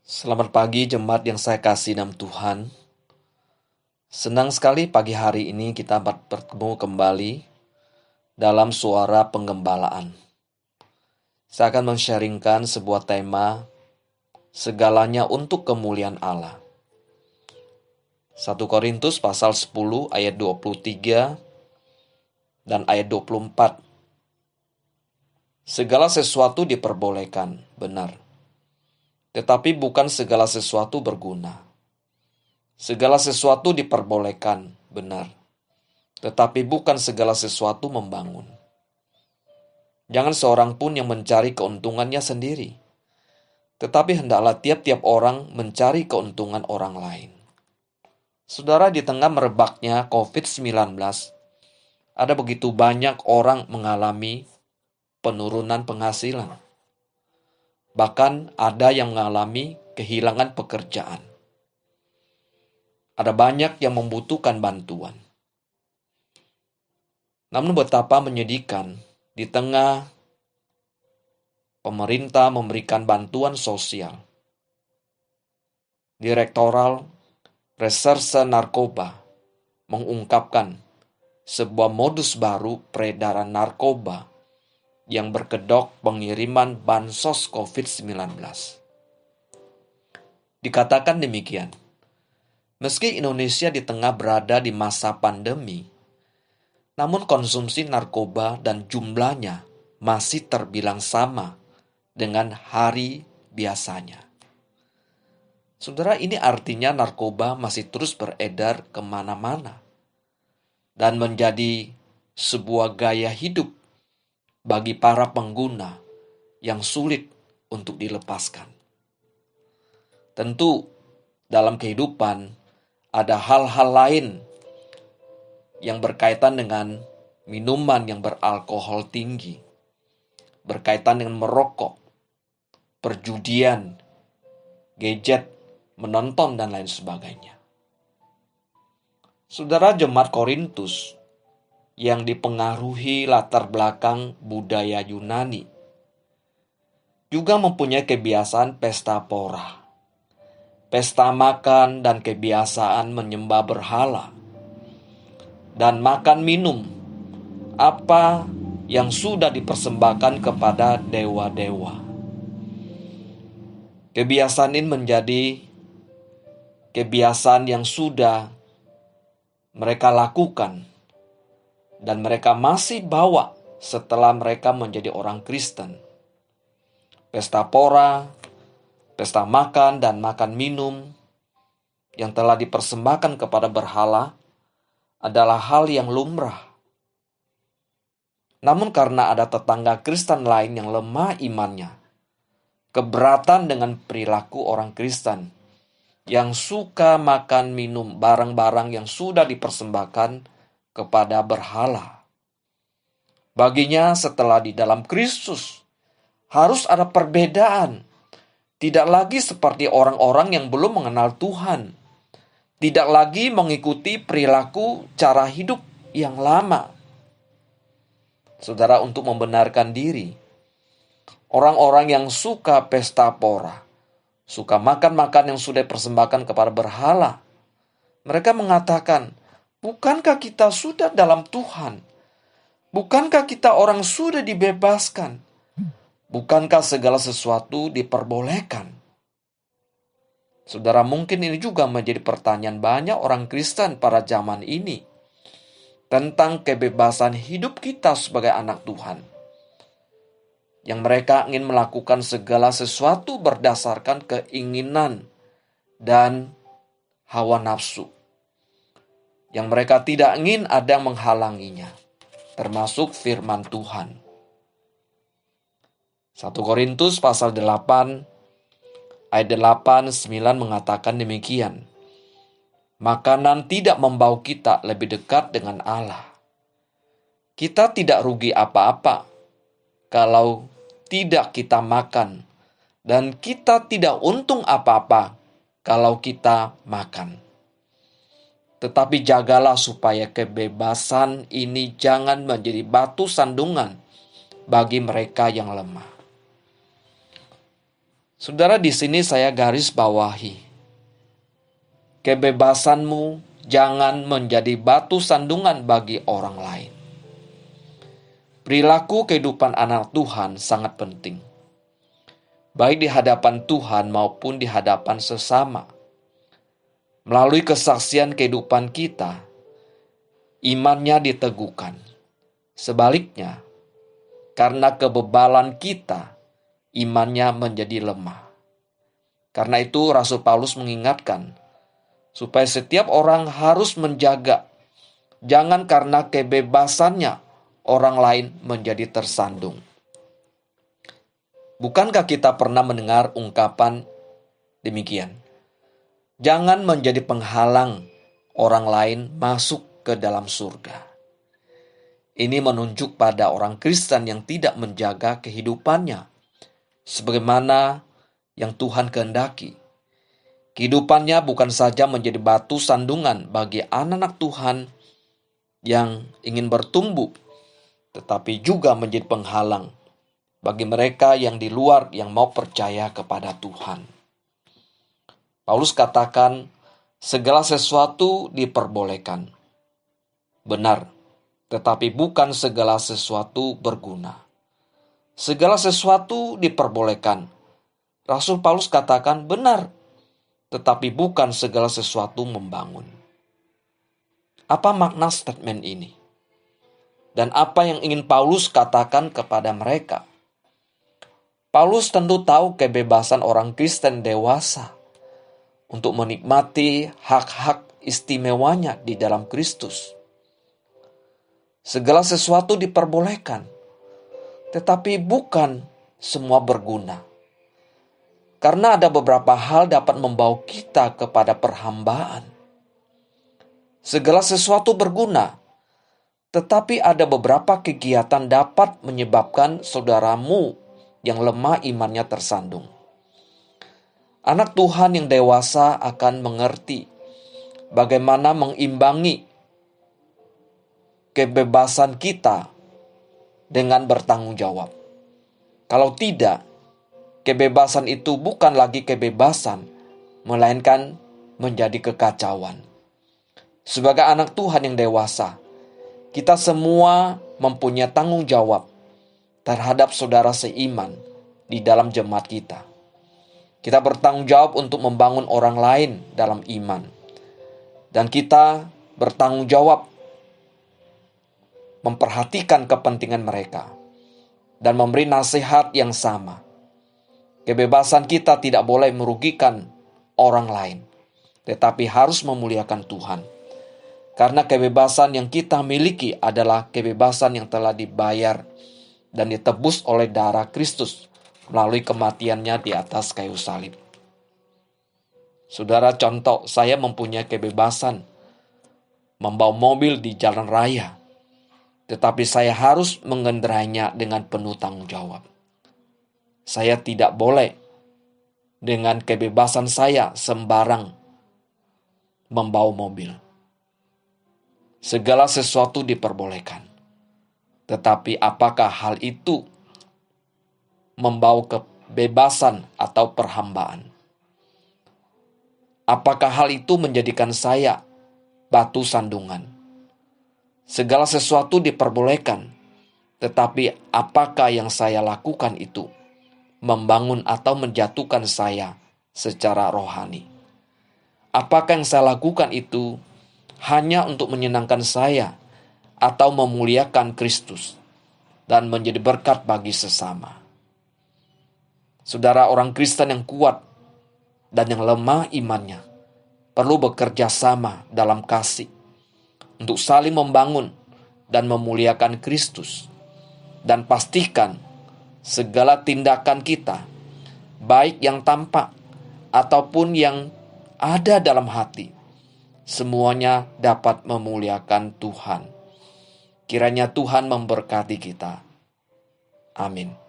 Selamat pagi jemaat yang saya kasih dalam Tuhan. Senang sekali pagi hari ini kita bertemu kembali dalam suara penggembalaan. Saya akan men-sharingkan sebuah tema, segalanya untuk kemuliaan Allah. 1 Korintus pasal 10 ayat 23 dan ayat 24. Segala sesuatu diperbolehkan, benar. Tetapi bukan segala sesuatu berguna. Segala sesuatu diperbolehkan, benar. Tetapi bukan segala sesuatu membangun. Jangan seorang pun yang mencari keuntungannya sendiri. Tetapi hendaklah tiap-tiap orang mencari keuntungan orang lain. Saudara, di tengah merebaknya COVID-19, ada begitu banyak orang mengalami penurunan penghasilan. Bahkan ada yang mengalami kehilangan pekerjaan. Ada banyak yang membutuhkan bantuan. Namun betapa menyedihkan di tengah pemerintah memberikan bantuan sosial. Direktoral Reserse Narkoba mengungkapkan sebuah modus baru peredaran narkoba yang berkedok pengiriman bansos COVID-19. Dikatakan demikian, meski Indonesia di tengah berada di masa pandemi, namun konsumsi narkoba dan jumlahnya masih terbilang sama dengan hari biasanya. Saudara, ini artinya narkoba masih terus beredar kemana-mana dan menjadi sebuah gaya hidup bagi para pengguna yang sulit untuk dilepaskan. Tentu dalam kehidupan ada hal-hal lain yang berkaitan dengan minuman yang beralkohol tinggi, berkaitan dengan merokok, perjudian, gadget, menonton, dan lain sebagainya. Saudara, jemaat Korintus yang dipengaruhi latar belakang budaya Yunani juga mempunyai kebiasaan pesta pora, pesta makan, dan kebiasaan menyembah berhala dan makan minum apa yang sudah dipersembahkan kepada dewa-dewa. Kebiasaan ini menjadi kebiasaan yang sudah mereka lakukan dan mereka masih bawa setelah mereka menjadi orang Kristen. Pesta pora, pesta makan dan makan minum yang telah dipersembahkan kepada berhala adalah hal yang lumrah. Namun karena ada tetangga Kristen lain yang lemah imannya, keberatan dengan perilaku orang Kristen yang suka makan minum barang-barang yang sudah dipersembahkan kepada berhala. Baginya setelah di dalam Kristus harus ada perbedaan. Tidak lagi seperti orang-orang yang belum mengenal Tuhan. Tidak lagi mengikuti perilaku cara hidup yang lama. Saudara, untuk membenarkan diri, orang-orang yang suka pesta pora, suka makan-makan yang sudah dipersembahkan kepada berhala, mereka mengatakan, bukankah kita sudah dalam Tuhan? Bukankah kita orang sudah dibebaskan? Bukankah segala sesuatu diperbolehkan? Saudara, mungkin ini juga menjadi pertanyaan banyak orang Kristen pada zaman ini tentang kebebasan hidup kita sebagai anak Tuhan. Yang mereka ingin melakukan segala sesuatu berdasarkan keinginan dan hawa nafsu. Yang mereka tidak ingin ada yang menghalanginya, termasuk firman Tuhan. 1 Korintus pasal 8 ayat 8-9 mengatakan demikian. Makanan tidak membawa kita lebih dekat dengan Allah. Kita tidak rugi apa-apa kalau tidak kita makan, dan kita tidak untung apa-apa kalau kita makan. Tetapi jagalah supaya kebebasan ini jangan menjadi batu sandungan bagi mereka yang lemah. Saudara, di sini saya garis bawahi. Kebebasanmu jangan menjadi batu sandungan bagi orang lain. Perilaku kehidupan anak Tuhan sangat penting, baik di hadapan Tuhan maupun di hadapan sesama. Melalui kesaksian kehidupan kita, imannya diteguhkan. Sebaliknya, karena kebebalan kita, imannya menjadi lemah. Karena itu Rasul Paulus mengingatkan, supaya setiap orang harus menjaga, jangan karena kebebasannya orang lain menjadi tersandung. Bukankah kita pernah mendengar ungkapan demikian? Jangan menjadi penghalang orang lain masuk ke dalam surga. Ini menunjuk pada orang Kristen yang tidak menjaga kehidupannya sebagaimana yang Tuhan kehendaki. Kehidupannya bukan saja menjadi batu sandungan bagi anak-anak Tuhan yang ingin bertumbuh, tetapi juga menjadi penghalang bagi mereka yang di luar yang mau percaya kepada Tuhan. Paulus katakan, segala sesuatu diperbolehkan. Benar, tetapi bukan segala sesuatu berguna. Segala sesuatu diperbolehkan. Rasul Paulus katakan benar, tetapi bukan segala sesuatu membangun. Apa makna statement ini? Dan apa yang ingin Paulus katakan kepada mereka? Paulus tentu tahu kebebasan orang Kristen dewasa untuk menikmati hak-hak istimewanya di dalam Kristus. Segala sesuatu diperbolehkan, tetapi bukan semua berguna. Karena ada beberapa hal dapat membawa kita kepada perhambaan. Segala sesuatu berguna, tetapi ada beberapa kegiatan dapat menyebabkan saudaramu yang lemah imannya tersandung. Anak Tuhan yang dewasa akan mengerti bagaimana mengimbangi kebebasan kita dengan bertanggung jawab. Kalau tidak, kebebasan itu bukan lagi kebebasan, melainkan menjadi kekacauan. Sebagai anak Tuhan yang dewasa, kita semua mempunyai tanggung jawab terhadap saudara seiman di dalam jemaat kita. Kita bertanggung jawab untuk membangun orang lain dalam iman. Dan kita bertanggung jawab memperhatikan kepentingan mereka dan memberi nasihat yang sama. Kebebasan kita tidak boleh merugikan orang lain, tetapi harus memuliakan Tuhan. Karena kebebasan yang kita miliki adalah kebebasan yang telah dibayar dan ditebus oleh darah Kristus melalui kematiannya di atas kayu salib. Saudara, contoh, saya mempunyai kebebasan membawa mobil di jalan raya, tetapi saya harus mengendarainya dengan penuh tanggung jawab. Saya tidak boleh dengan kebebasan saya sembarang membawa mobil. Segala sesuatu diperbolehkan. Tetapi apakah hal itu membawa kebebasan atau perhambaan? Apakah hal itu menjadikan saya batu sandungan? Segala sesuatu diperbolehkan, tetapi apakah yang saya lakukan itu membangun atau menjatuhkan saya secara rohani? Apakah yang saya lakukan itu hanya untuk menyenangkan saya atau memuliakan Kristus dan menjadi berkat bagi sesama? Saudara, orang Kristen yang kuat dan yang lemah imannya perlu bekerja sama dalam kasih untuk saling membangun dan memuliakan Kristus. Dan pastikan segala tindakan kita, baik yang tampak ataupun yang ada dalam hati, semuanya dapat memuliakan Tuhan. Kiranya Tuhan memberkati kita. Amin.